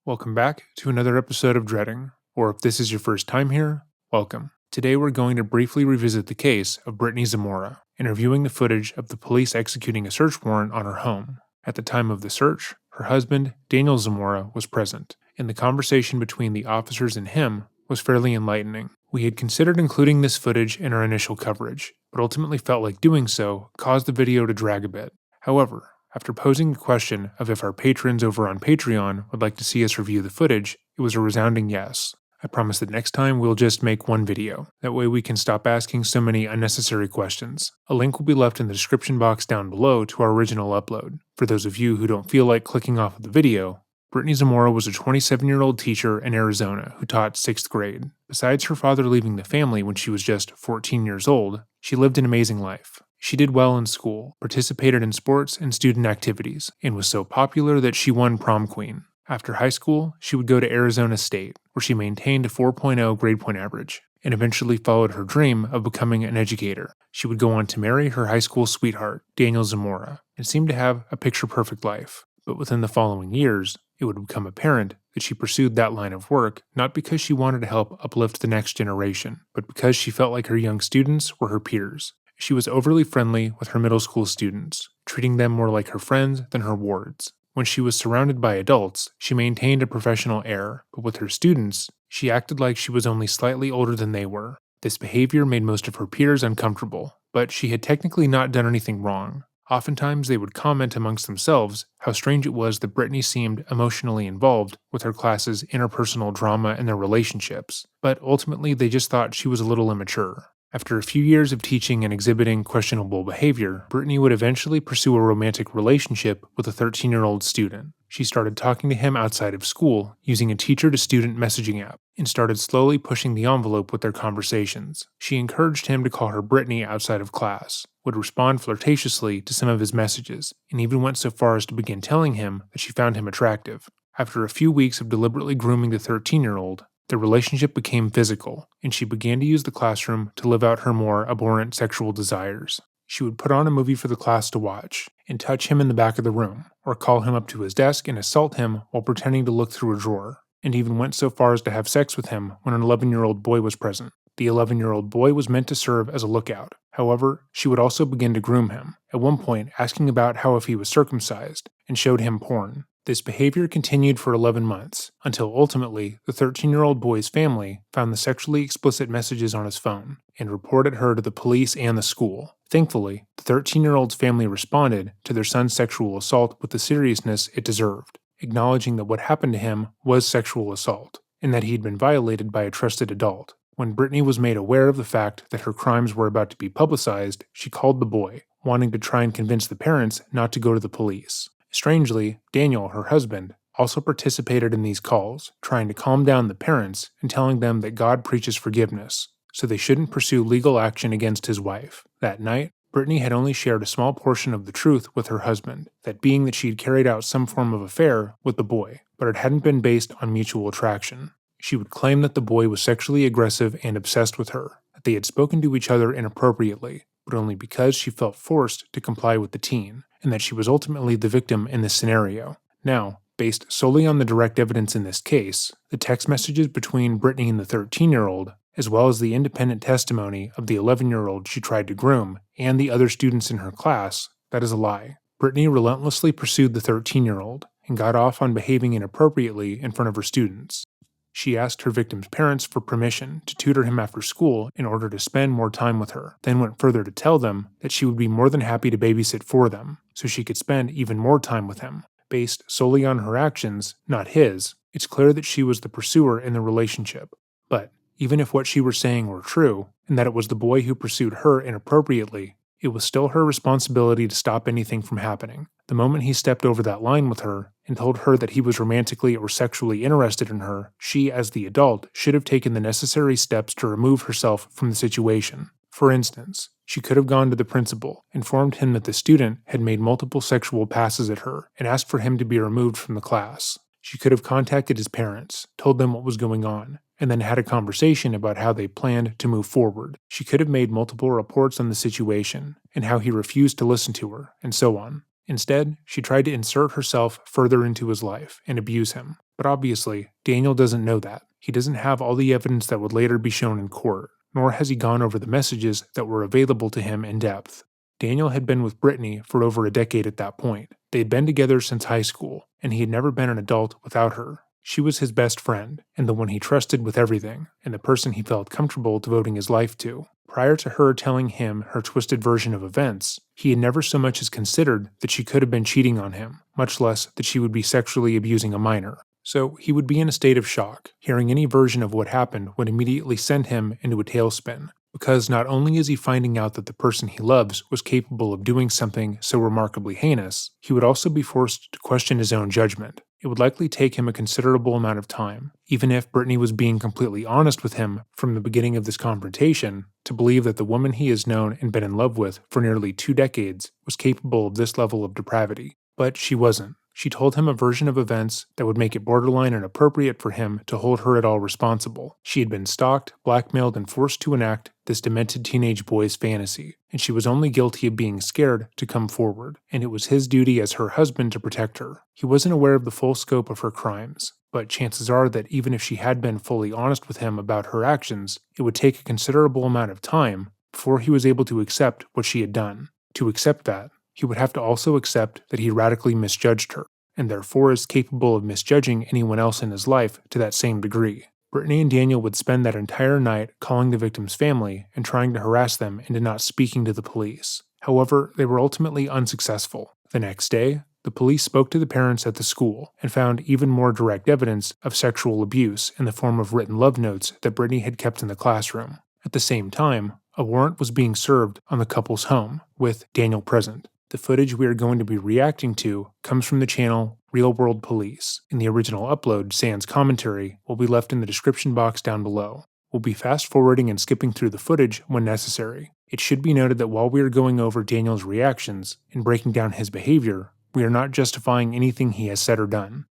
Welcome back to another episode of Dreading, or if this is your first time here, welcome. Today we're going to briefly revisit the case of Brittany Zamora and reviewing the footage of the police executing a search warrant on her home. At the time of the search, her husband, Daniel Zamora, was present, and the conversation between the officers and him was fairly enlightening. We had considered including this footage in our initial coverage, but ultimately felt like doing so caused the video to drag a bit. However, after posing the question of if our patrons over on Patreon would like to see us review the footage, it was a resounding yes. I promise that next time we'll just make one video. That way we can stop asking so many unnecessary questions. A link will be left in the description box down below to our original upload. For those of you who don't feel like clicking off of the video, Brittany Zamora was a 27-year-old teacher in Arizona who taught 6th grade. Besides her father leaving the family when she was just 14 years old, she lived an amazing life. She did well in school, participated in sports and student activities, and was so popular that she won prom queen. After high school, she would go to Arizona State, where she maintained a 4.0 grade point average, and eventually followed her dream of becoming an educator. She would go on to marry her high school sweetheart, Daniel Zamora, and seemed to have a picture-perfect life. But within the following years, it would become apparent that she pursued that line of work not because she wanted to help uplift the next generation, but because she felt like her young students were her peers. She was overly friendly with her middle school students, treating them more like her friends than her wards. When she was surrounded by adults, she maintained a professional air, but with her students, she acted like she was only slightly older than they were. This behavior made most of her peers uncomfortable, but she had technically not done anything wrong. Oftentimes they would comment amongst themselves how strange it was that Brittany seemed emotionally involved with her class's interpersonal drama and their relationships, but ultimately they just thought she was a little immature. After a few years of teaching and exhibiting questionable behavior, Brittany would eventually pursue a romantic relationship with a 13-year-old student. She started talking to him outside of school using a teacher-to-student messaging app and started slowly pushing the envelope with their conversations. She encouraged him to call her Brittany outside of class, would respond flirtatiously to some of his messages, and even went so far as to begin telling him that she found him attractive. After a few weeks of deliberately grooming the 13-year-old, the relationship became physical, and she began to use the classroom to live out her more abhorrent sexual desires. She would put on a movie for the class to watch, and touch him in the back of the room, or call him up to his desk and assault him while pretending to look through a drawer, and even went so far as to have sex with him when an 11-year-old boy was present. The 11-year-old boy was meant to serve as a lookout. However, she would also begin to groom him, at one point asking about how if he was circumcised, and showed him porn. This behavior continued for 11 months, until ultimately the 13-year-old boy's family found the sexually explicit messages on his phone and reported her to the police and the school. Thankfully, the 13-year-old's family responded to their son's sexual assault with the seriousness it deserved, acknowledging that what happened to him was sexual assault, and that he'd been violated by a trusted adult. When Brittany was made aware of the fact that her crimes were about to be publicized, she called the boy, wanting to try and convince the parents not to go to the police. Strangely, Daniel, her husband, also participated in these calls, trying to calm down the parents and telling them that God preaches forgiveness, so they shouldn't pursue legal action against his wife. That night, Brittany had only shared a small portion of the truth with her husband, that being that she'd carried out some form of affair with the boy, but it hadn't been based on mutual attraction. She would claim that the boy was sexually aggressive and obsessed with her, that they had spoken to each other inappropriately, but only because she felt forced to comply with the teen, and that she was ultimately the victim in this scenario. Now, based solely on the direct evidence in this case, the text messages between Brittany and the 13-year-old, as well as the independent testimony of the 11-year-old she tried to groom and the other students in her class, that is a lie. Brittany relentlessly pursued the 13-year-old and got off on behaving inappropriately in front of her students. She asked her victim's parents for permission to tutor him after school in order to spend more time with her, then went further to tell them that she would be more than happy to babysit for them, so she could spend even more time with him. Based solely on her actions, not his, it's clear that she was the pursuer in the relationship. But even if what she was saying were true, and that it was the boy who pursued her inappropriately, it was still her responsibility to stop anything from happening. The moment he stepped over that line with her and told her that he was romantically or sexually interested in her, she, as the adult, should have taken the necessary steps to remove herself from the situation. For instance, she could have gone to the principal, informed him that the student had made multiple sexual passes at her, and asked for him to be removed from the class. She could have contacted his parents, told them what was going on, and then had a conversation about how they planned to move forward. She could have made multiple reports on the situation, and how he refused to listen to her, and so on. Instead, she tried to insert herself further into his life and abuse him. But obviously, Daniel doesn't know that. He doesn't have all the evidence that would later be shown in court, nor has he gone over the messages that were available to him in depth. Daniel had been with Brittany for over a decade at that point. They had been together since high school, and he had never been an adult without her. She was his best friend, and the one he trusted with everything, and the person he felt comfortable devoting his life to. Prior to her telling him her twisted version of events, he had never so much as considered that she could have been cheating on him, much less that she would be sexually abusing a minor. So he would be in a state of shock. Hearing any version of what happened would immediately send him into a tailspin, because not only is he finding out that the person he loves was capable of doing something so remarkably heinous, he would also be forced to question his own judgment. It would likely take him a considerable amount of time, even if Brittany was being completely honest with him from the beginning of this confrontation, to believe that the woman he has known and been in love with for nearly 2 decades was capable of this level of depravity. But she wasn't. She told him a version of events that would make it borderline inappropriate for him to hold her at all responsible. She had been stalked, blackmailed, and forced to enact this demented teenage boy's fantasy, and she was only guilty of being scared to come forward, and it was his duty as her husband to protect her. He wasn't aware of the full scope of her crimes, but chances are that even if she had been fully honest with him about her actions, it would take a considerable amount of time before he was able to accept what she had done. To accept that, he would have to also accept that he radically misjudged her, and therefore is capable of misjudging anyone else in his life to that same degree. Brittany and Daniel would spend that entire night calling the victim's family and trying to harass them into not speaking to the police. However, they were ultimately unsuccessful. The next day, the police spoke to the parents at the school and found even more direct evidence of sexual abuse in the form of written love notes that Brittany had kept in the classroom. At the same time, a warrant was being served on the couple's home, with Daniel present. The footage we are going to be reacting to comes from the channel Real World Police, and the original upload, sans commentary, will be left in the description box down below. We'll be fast forwarding and skipping through the footage when necessary. It should be noted that while we are going over Daniel's reactions and breaking down his behavior, we are not justifying anything he has said or done.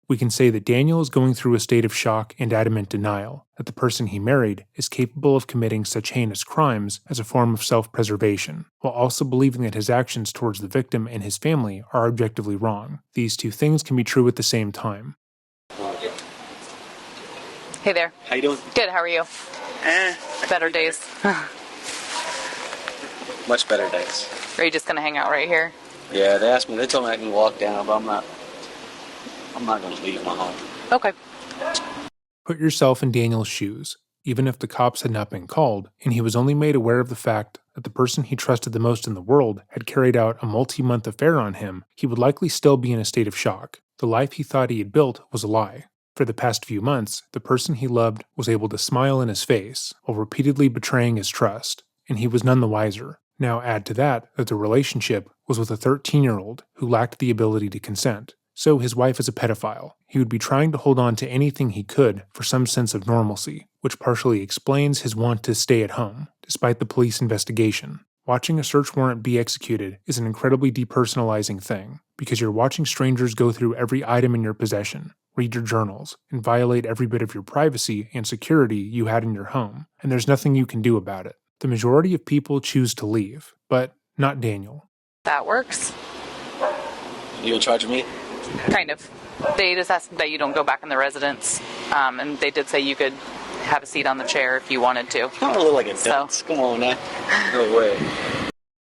We can say that Daniel is going through a state of shock and adamant denial that the person he married is capable of committing such heinous crimes as a form of self-preservation, while also believing that his actions towards the victim and his family are objectively wrong. These two things can be true at the same time. Hey there. How you doing? Good, how are you? Better days. Much better days. Are you just gonna hang out right here? Yeah, they told me I can walk down, but I'm not gonna leave my home. Okay. Put yourself in Daniel's shoes. Even if the cops had not been called, and he was only made aware of the fact that the person he trusted the most in the world had carried out a multi-month affair on him, he would likely still be in a state of shock. The life he thought he had built was a lie. For the past few months, the person he loved was able to smile in his face while repeatedly betraying his trust, and he was none the wiser. Now add to that the relationship was with a 13-year-old who lacked the ability to consent. So his wife is a pedophile. He would be trying to hold on to anything he could for some sense of normalcy, which partially explains his want to stay at home, despite the police investigation. Watching a search warrant be executed is an incredibly depersonalizing thing, because you're watching strangers go through every item in your possession, read your journals, and violate every bit of your privacy and security you had in your home, and there's nothing you can do about it. The majority of people choose to leave, but not Daniel. That works. You in charge of me? Kind of. They just asked that you don't go back in the residence, and they did say you could have a seat on the chair if you wanted to. I don't look like a dunce. Come on now. No way.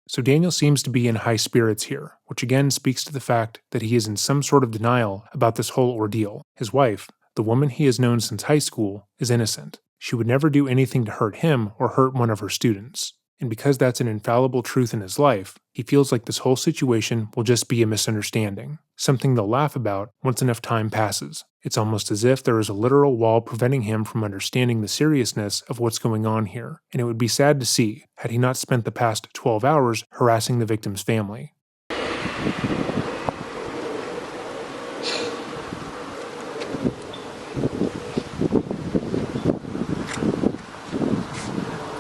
So Daniel seems to be in high spirits here, which again speaks to the fact that he is in some sort of denial about this whole ordeal. His wife, the woman he has known since high school, is innocent. She would never do anything to hurt him or hurt one of her students. And because that's an infallible truth in his life, he feels like this whole situation will just be a misunderstanding, something they'll laugh about once enough time passes. It's almost as if there is a literal wall preventing him from understanding the seriousness of what's going on here, and it would be sad to see had he not spent the past 12 hours harassing the victim's family.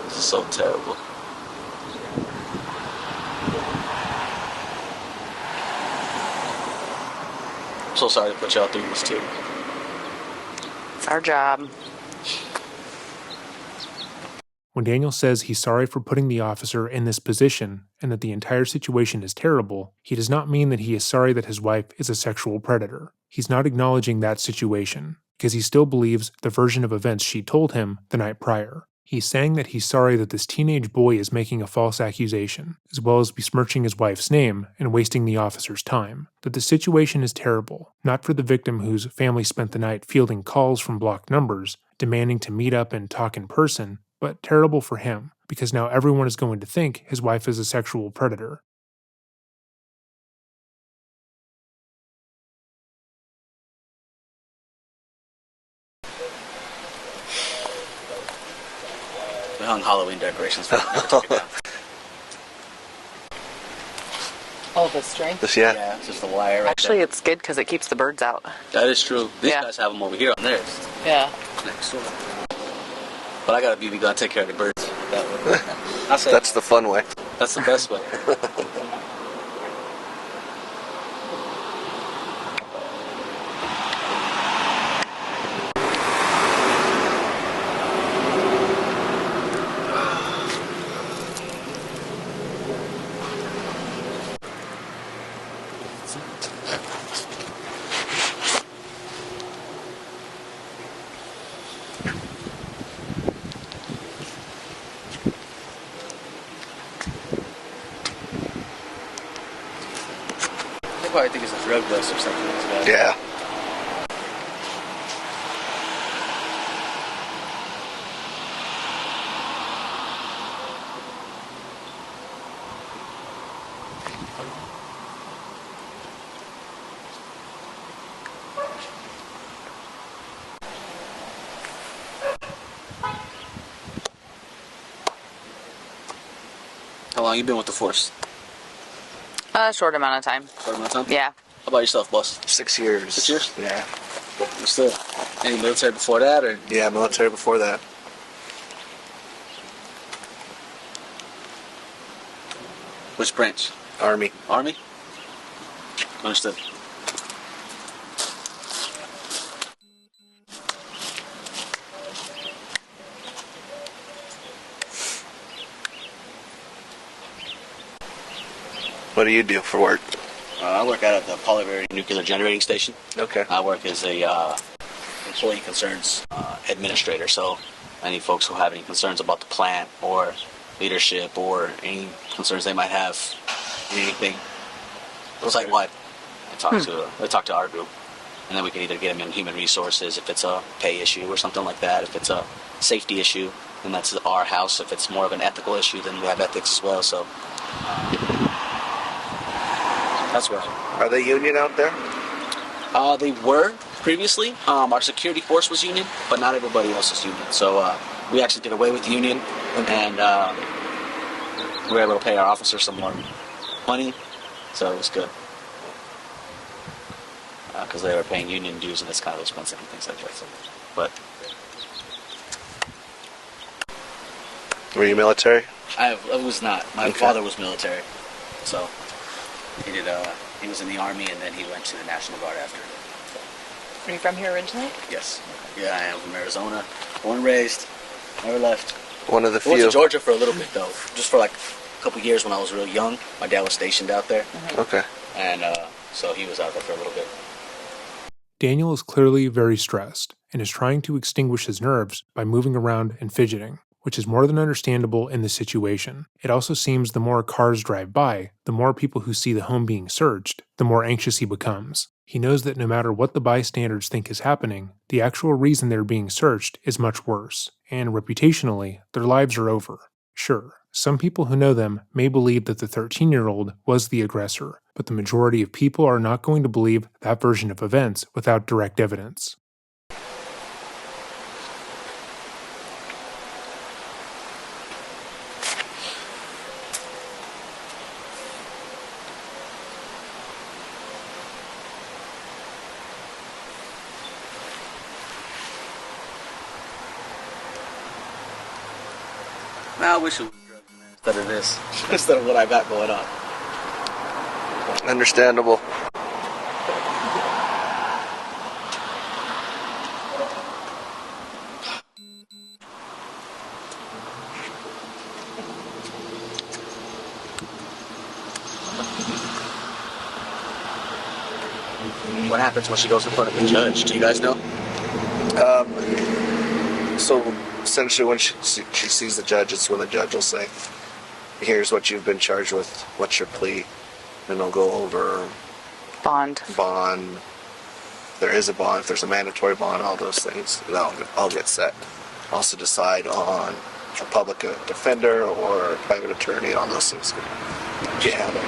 This is so terrible. I'm so sorry to put y'all through this too. It's our job. When Daniel says he's sorry for putting the officer in this position and that the entire situation is terrible, he does not mean that he is sorry that his wife is a sexual predator. He's not acknowledging that situation, because he still believes the version of events she told him the night prior. He's saying that he's sorry that this teenage boy is making a false accusation, as well as besmirching his wife's name and wasting the officer's time. That the situation is terrible, not for the victim whose family spent the night fielding calls from blocked numbers, demanding to meet up and talk in person, but terrible for him, because now everyone is going to think his wife is a sexual predator. We hung Halloween decorations. Oh, the string? Yeah, it's just a wire right Actually, there. it's good because it keeps the birds out. That is true. These Yeah. guys have them over here on theirs. Yeah. Next door. But I got a BB gun to take care of the birds. That way. I say That's the fun way. that's the best way. They probably think it's a drug bust or something like that. Yeah. How long you been with the force? A short amount of time. Short amount of time? Yeah. How about yourself, boss? 6 years. 6 years? Yeah. You still any military before that, or Yeah, military before that. which branch? Army. Army? Understood. What do you do for work? I work out at the Polyvary Nuclear Generating Station. Okay. I work as a employee concerns administrator, so any folks who have any concerns about the plant or leadership or any concerns they might have, anything, site-wide, I talk to our group, and then we can either get them in human resources if it's a pay issue or something like that. If it's a safety issue, then that's our house. If it's more of an ethical issue, then we have ethics as well. So that's where Are they union out there? they were previously. Our security force was union, but not everybody else is union. So we actually did away with the union, and we were able to pay our officers some more money, so it was good. Because they were paying union dues, and it's kind of expensive and things like that. So, but Were you military? I was not. My Okay. father was military, so he did. He was in the army, and then he went to the National Guard after. Are you from here originally? Yes. Yeah, I am from Arizona, born and raised, never left. One of the I went to few. Georgia for a little bit though, just for like a couple years when I was real young. My dad was stationed out there, Okay. and so he was out there for a little bit. Daniel is clearly very stressed and is trying to extinguish his nerves by moving around and fidgeting, which is more than understandable in this situation. It also seems the more cars drive by, the more people who see the home being searched, the more anxious he becomes. He knows that no matter what the bystanders think is happening, the actual reason they're being searched is much worse, and reputationally, their lives are over. Sure, some people who know them may believe that the 13-year-old was the aggressor, but the majority of people are not going to believe that version of events without direct evidence. Now I wish it was drugs, man, instead of this, instead of what I got going on. Understandable. What happens when she goes in front of the judge? Do you guys know? So essentially, when she sees the judge, it's when the judge will say, "Here's what you've been charged with. What's your plea?" And they'll go over Bond. bond. There is a bond. If there's a mandatory bond, all those things, that'll all get set. Also decide on a public defender or a private attorney. All those things get handled.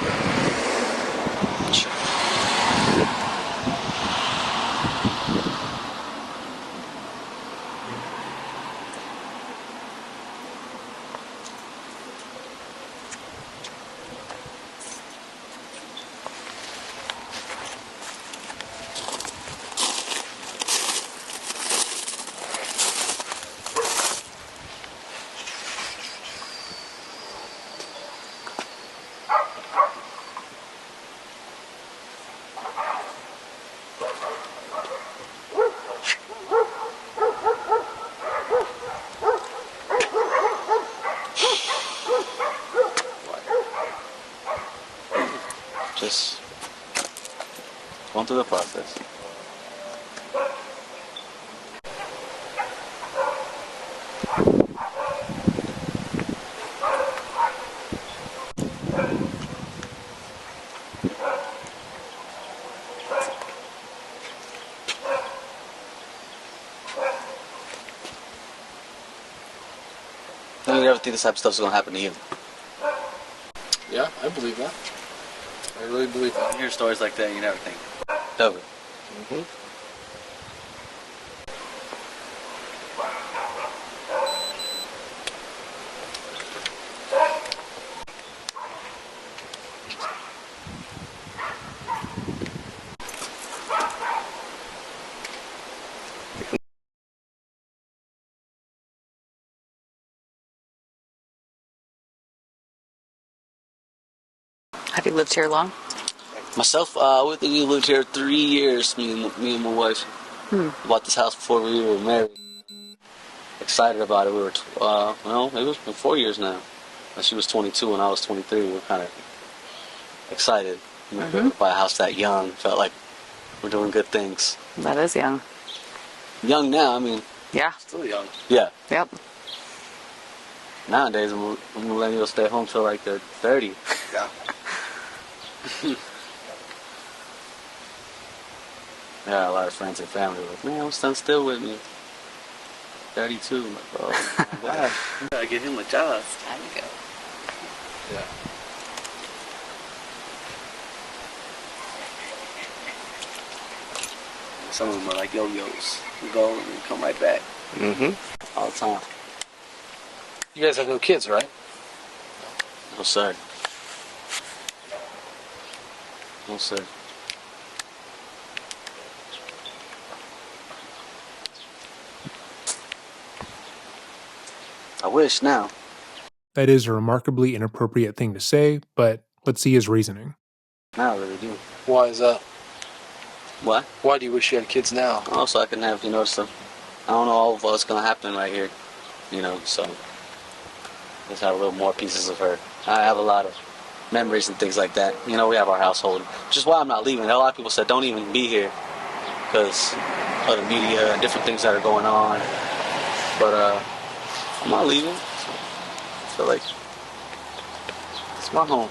Just going through the process. I don't ever think this type of stuff's gonna happen to you. Yeah, I believe that. I really believe that. You hear stories like that, you never think. Ever. Mm-hmm. Have you lived here long? Myself, we lived here 3 years, me and my wife. Bought this house before we were married. Excited about it. We were, maybe it's been 4 years now. And she was 22 and I was 23. We were kind of excited. Buy a house that young. Felt like we're doing good things. That is young. Young now, I mean. Yeah. Still young. Yeah. Yep. Nowadays, millennials stay home till like they're 30. Yeah. Yeah, a lot of friends and family were like, man, my son's still with me. 32. I'm like, oh my God. You gotta get him a job. Time to go. Yeah. Some of them are like yo-yos. You go and you come right back. Mm-hmm. All the time. You guys have no kids, right? No, sir. No, sir. I wish now. That is a remarkably inappropriate thing to say, but let's see his reasoning. Now I really do. Why is that? What? Why do you wish you had kids now? Oh, so I can have, some. I don't know all of what's gonna happen right here. So. Just have a little more pieces of her. I have a lot of memories and things like that. We have our household. Which is why I'm not leaving. A lot of people said don't even be here because of the media and different things that are going on. But I'm not leaving. I feel like it's my home.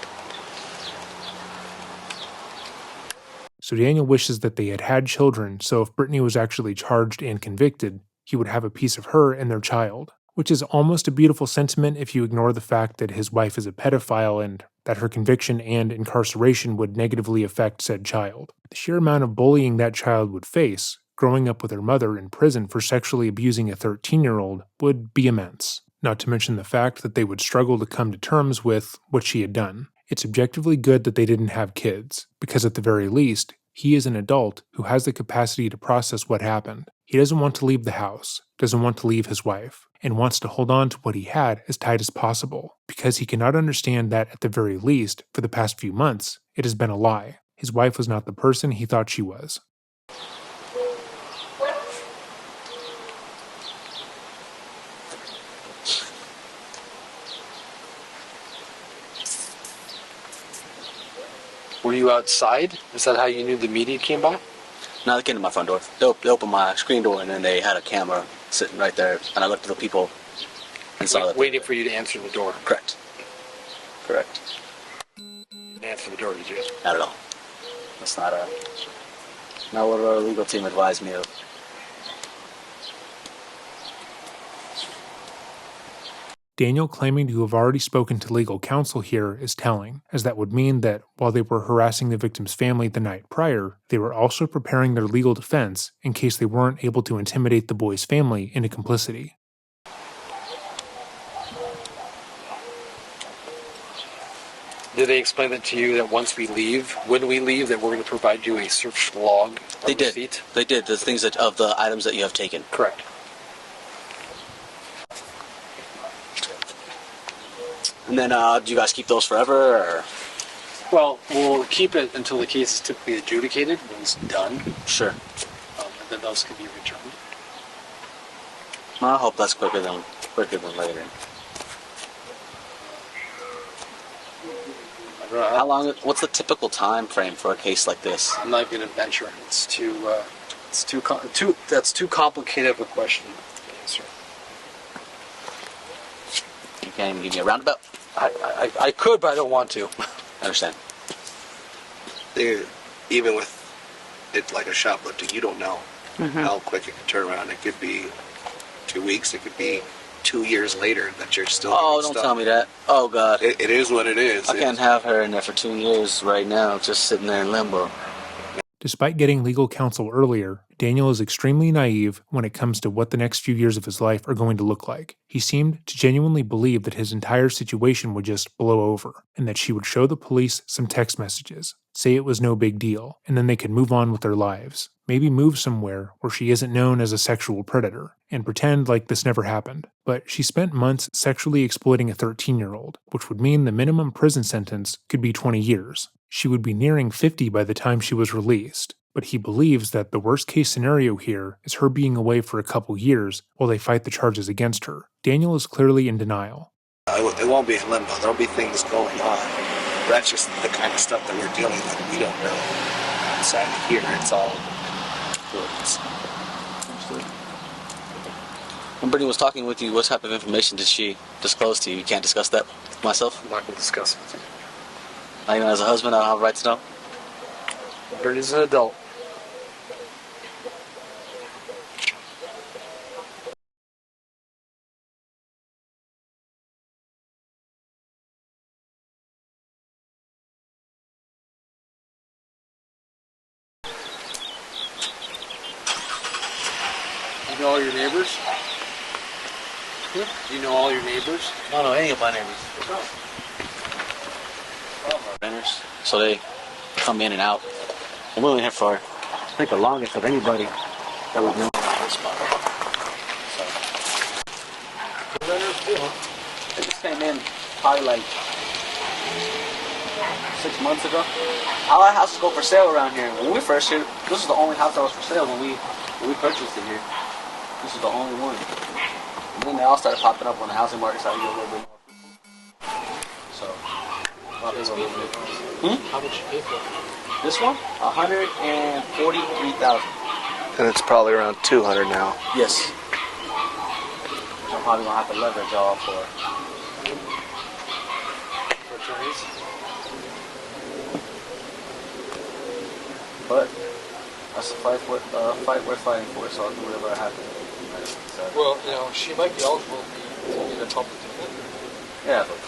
So Daniel wishes that they had had children, so if Brittany was actually charged and convicted, he would have a piece of her and their child. Which is almost a beautiful sentiment if you ignore the fact that his wife is a pedophile and that her conviction and incarceration would negatively affect said child. The sheer amount of bullying that child would face, growing up with her mother in prison for sexually abusing a 13-year-old, would be immense. Not to mention the fact that they would struggle to come to terms with what she had done. It's objectively good that they didn't have kids, because at the very least, he is an adult who has the capacity to process what happened. He doesn't want to leave the house, doesn't want to leave his wife, and wants to hold on to what he had as tight as possible, because he cannot understand that at the very least, for the past few months, it has been a lie. His wife was not the person he thought she was. Were you outside? Is that how you knew the media came by? No, they came to my front door. They opened my screen door, and then they had a camera sitting right there. And I looked at the people and saw that. Waiting for you to answer the door. Correct. You didn't answer the door, did you? Not at all. That's not what our legal team advised me of. Daniel claiming to have already spoken to legal counsel here is telling, as that would mean that while they were harassing the victim's family the night prior, they were also preparing their legal defense in case they weren't able to intimidate the boy's family into complicity. Did they explain that to you that when we leave, that we're going to provide you a search log? They did. They did. The things of the items that you have taken. Correct. And then, do you guys keep those forever, or? Well, we'll keep it until the case is typically adjudicated when it's done. Sure. And then those can be returned. I hope that's quicker than later. How long? What's the typical time frame for a case like this? I'm not going to venture. That's too complicated of a question to answer. You can't even give me a roundabout. I could, but I don't want to. I understand. Even with it like a shoplifting, you don't know how quick it can turn around. It could be 2 weeks. It could be 2 years later that you're still. Oh, don't tell me that. Oh God. It is what it is. I can't have her in there for 2 years right now, just sitting there in limbo. Despite getting legal counsel earlier, Daniel is extremely naive when it comes to what the next few years of his life are going to look like. He seemed to genuinely believe that his entire situation would just blow over, and that she would show the police some text messages, say it was no big deal, and then they could move on with their lives. Maybe move somewhere where she isn't known as a sexual predator, and pretend like this never happened. But she spent months sexually exploiting a 13-year-old, which would mean the minimum prison sentence could be 20 years. She would be nearing 50 by the time she was released, but he believes that the worst-case scenario here is her being away for a couple years while they fight the charges against her. Daniel is clearly in denial. It won't be in limbo. There'll be things going on. That's just the kind of stuff that we're dealing with. We don't know. Inside here, it's all words. When Brittany was talking with you, what type of information did she disclose to you? You can't discuss that with myself? I'm not going to discuss it. Not even as a husband, I don't have a right to know? Brittany's an adult. You know all your neighbors? You know all your neighbors? I don't know any of my neighbors. Renters, so they come in and out. I'm only here for, I think, the longest of anybody that we've known around this spot. So. Renters too, huh? They just came in probably like 6 months ago. A lot of houses go for sale around here. When we first here, this is the only house that was for sale when we purchased it here. This is the only one. And then they all started popping up when the housing market started to get a little bit more. So, a lot of people a little bit. How much you pay for it? This one, $143,000. And it's probably around 200 now. Yes. I'm probably gonna have to leverage all for. For attorneys? But that's a fight worth fighting for. So I'll do whatever I have to. So, Well, you know, she might be eligible to be a public defender. yeah, but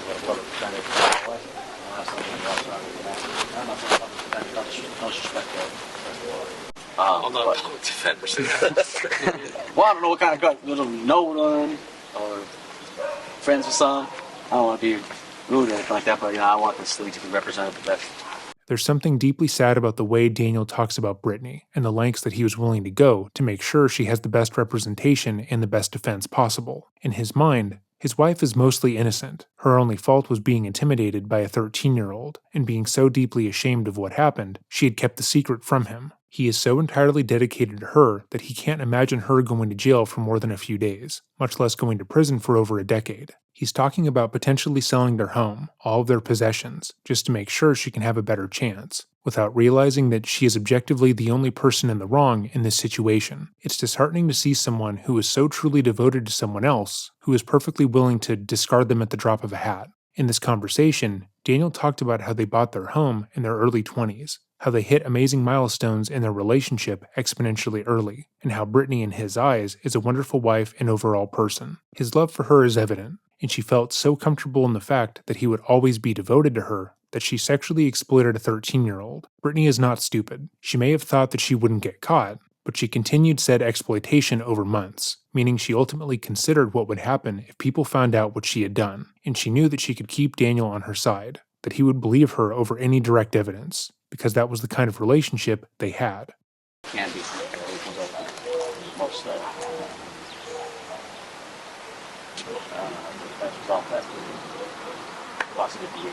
I'm not saying public defender. No disrespect to her. I'm not a public defender. So Well, I don't know what kind of guy. You don't know one or friends with some. I don't want to be rude or anything like that, but I want this league to be represented the best. There's something deeply sad about the way Daniel talks about Brittany and the lengths that he was willing to go to make sure she has the best representation and the best defense possible. In his mind, his wife is mostly innocent. Her only fault was being intimidated by a 13-year-old, and being so deeply ashamed of what happened, she had kept the secret from him. He is so entirely dedicated to her that he can't imagine her going to jail for more than a few days, much less going to prison for over a decade. He's talking about potentially selling their home, all of their possessions, just to make sure she can have a better chance, without realizing that she is objectively the only person in the wrong in this situation. It's disheartening to see someone who is so truly devoted to someone else, who is perfectly willing to discard them at the drop of a hat. In this conversation, Daniel talked about how they bought their home in their early 20s, how they hit amazing milestones in their relationship exponentially early, and how Brittany in his eyes is a wonderful wife and overall person. His love for her is evident, and she felt so comfortable in the fact that he would always be devoted to her that she sexually exploited a 13-year-old. Brittany is not stupid. She may have thought that she wouldn't get caught, but she continued said exploitation over months, meaning she ultimately considered what would happen if people found out what she had done, and she knew that she could keep Daniel on her side, that he would believe her over any direct evidence, because that was the kind of relationship they had. Can be. Most that's resolved that possibility.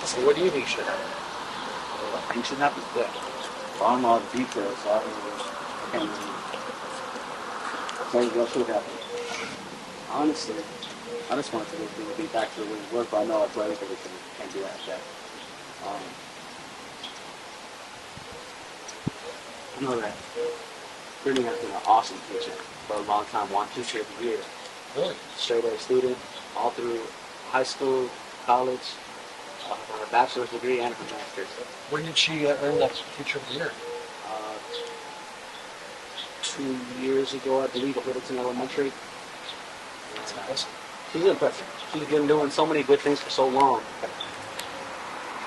So what do you think should happen? What I think should happen? Yeah. I don't know all the details, so I can't tell you what should happen. Honestly, I just want to be back to the way it work, but I know that's why everybody can't do that. I know that Brittany has been an awesome teacher for a long time, one teacher of the year. Really? Straight A student, all through high school, college, her bachelor's degree and her master's. When did she earn that teacher of the year? 2 years ago, I believe, at Littleton Elementary. That's impressive. She's impressive. She's been doing so many good things for so long.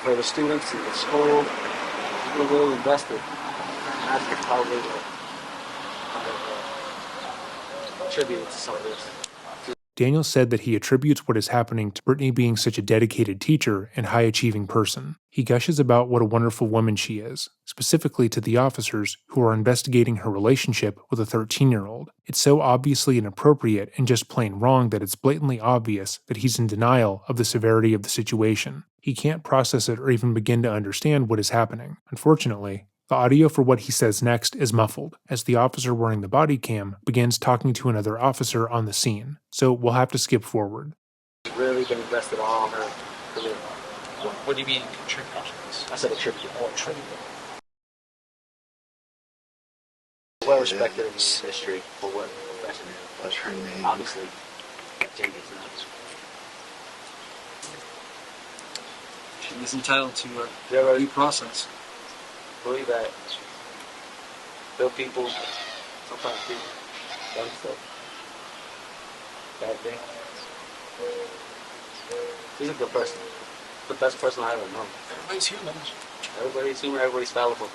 For the students and the school, she's been really invested. And that's probably attributed to some of this. Daniel said that he attributes what is happening to Brittany being such a dedicated teacher and high-achieving person. He gushes about what a wonderful woman she is, specifically to the officers who are investigating her relationship with a 13-year-old. It's so obviously inappropriate and just plain wrong that it's blatantly obvious that he's in denial of the severity of the situation. He can't process it or even begin to understand what is happening. Unfortunately, the audio for what he says next is muffled, as the officer wearing the body cam begins talking to another officer on the scene, so we'll have to skip forward. She's really been invested all in her career. What do you mean contribute? I said attribute. Oh, tribute. Well respected in history for what profession is. What's her name? Obviously, changes now. She is entitled to Yeah, due process. Believe that real people sometimes do dumb stuff, bad things. She's a good person. The best person I ever known. Everybody's human. Everybody's human, everybody's fallible.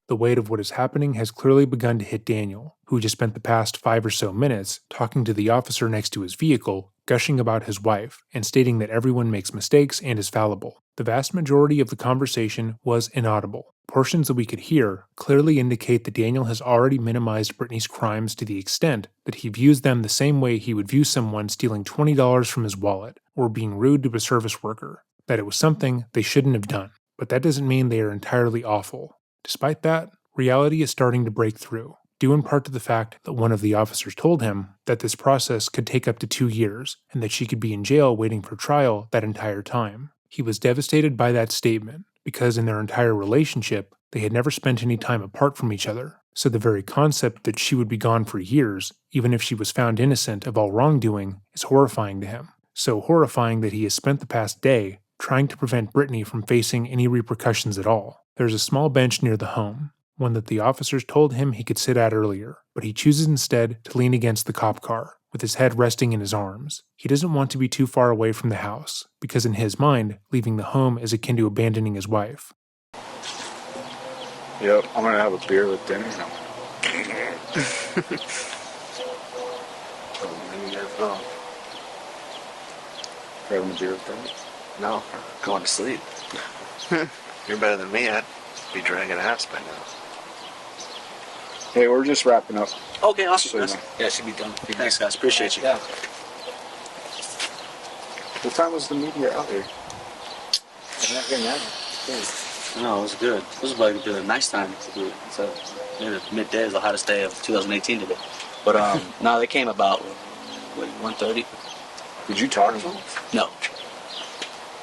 The weight of what is happening has clearly begun to hit Daniel, who just spent the past 5 or so minutes talking to the officer next to his vehicle, gushing about his wife, and stating that everyone makes mistakes and is fallible. The vast majority of the conversation was inaudible. Portions that we could hear clearly indicate that Daniel has already minimized Brittany's crimes to the extent that he views them the same way he would view someone stealing $20 from his wallet or being rude to a service worker, that it was something they shouldn't have done. But that doesn't mean they are entirely awful. Despite that, reality is starting to break through, due in part to the fact that one of the officers told him that this process could take up to 2 years and that she could be in jail waiting for trial that entire time. He was devastated by that statement because in their entire relationship, they had never spent any time apart from each other, so the very concept that she would be gone for years, even if she was found innocent of all wrongdoing, is horrifying to him. So horrifying that he has spent the past day trying to prevent Brittany from facing any repercussions at all. There's a small bench near the home, one that the officers told him he could sit at earlier, but he chooses instead to lean against the cop car, with his head resting in his arms. He doesn't want to be too far away from the house, because in his mind, leaving the home is akin to abandoning his wife. Yep, I'm gonna have a beer with dinner. Oh, Grabbing a beer with them. no, going to sleep. You're better than me. I'd be dragging ass by now. Hey, we're just wrapping up. Okay, awesome. So, you know. Yeah, it should be done. Thanks, guys. Appreciate you. Yeah. What time was the media out here? I'm not getting out. No, it was good. This was like a nice time to do it. It's maybe midday is the hottest day of 2018 today. But no, they came about 1:30. Did you talk to them? No,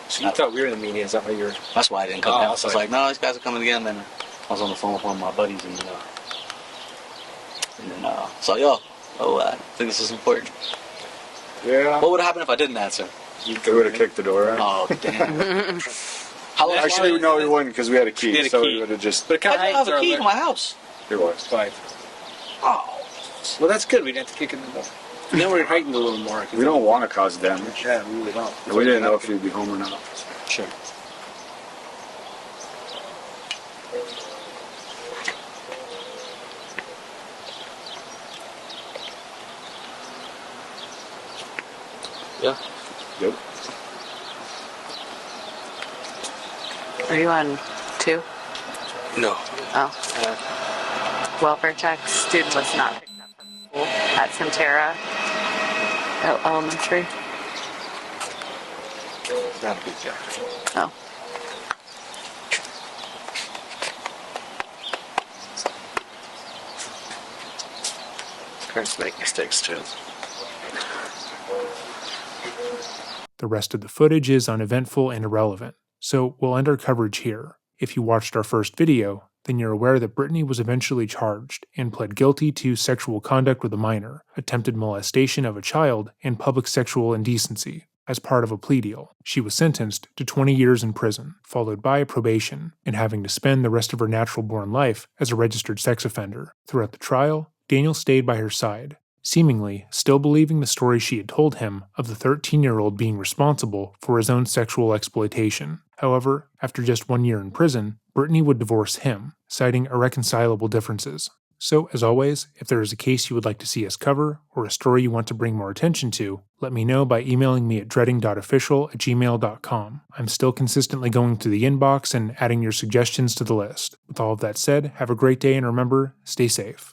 So you thought we were in the media? Is that why you're? that's why I didn't come Oh, down. that's So I was why- like, no, these guys are coming again. Then I was on the phone with one of my buddies, and then so yo, I think this is important. Yeah. What would have happened if I didn't answer? They would have kicked the door out. Oh damn! How long? Actually, no, we wouldn't because we had a key. We had a so key. we would have just. But it I kind of don't have a key to my house. It was. 5. Oh, Well, that's good. We didn't have to kick in the door. And then we're heightened a little more. 'cause We don't want to cause damage. Yeah, we really don't. And we didn't know if you'd be home or not. sure. Yeah. Yep. Are you on 2? No. Oh. Welfare check. Student was not picked up from school at Centera Elementary. Not a big deal. Oh. Parents make mistakes too. The rest of the footage is uneventful and irrelevant, so we'll end our coverage here. If you watched our first video, then you're aware that Brittany was eventually charged and pled guilty to sexual conduct with a minor, attempted molestation of a child, and public sexual indecency. As part of a plea deal, she was sentenced to 20 years in prison, followed by probation, and having to spend the rest of her natural-born life as a registered sex offender. Throughout the trial, Daniel stayed by her side, seemingly still believing the story she had told him of the 13-year-old being responsible for his own sexual exploitation. However, after just 1 year in prison, Brittany would divorce him, citing irreconcilable differences. So, as always, if there is a case you would like to see us cover, or a story you want to bring more attention to, let me know by emailing me at dreading.official@gmail.com. I'm still consistently going through the inbox and adding your suggestions to the list. With all of that said, have a great day and remember, stay safe.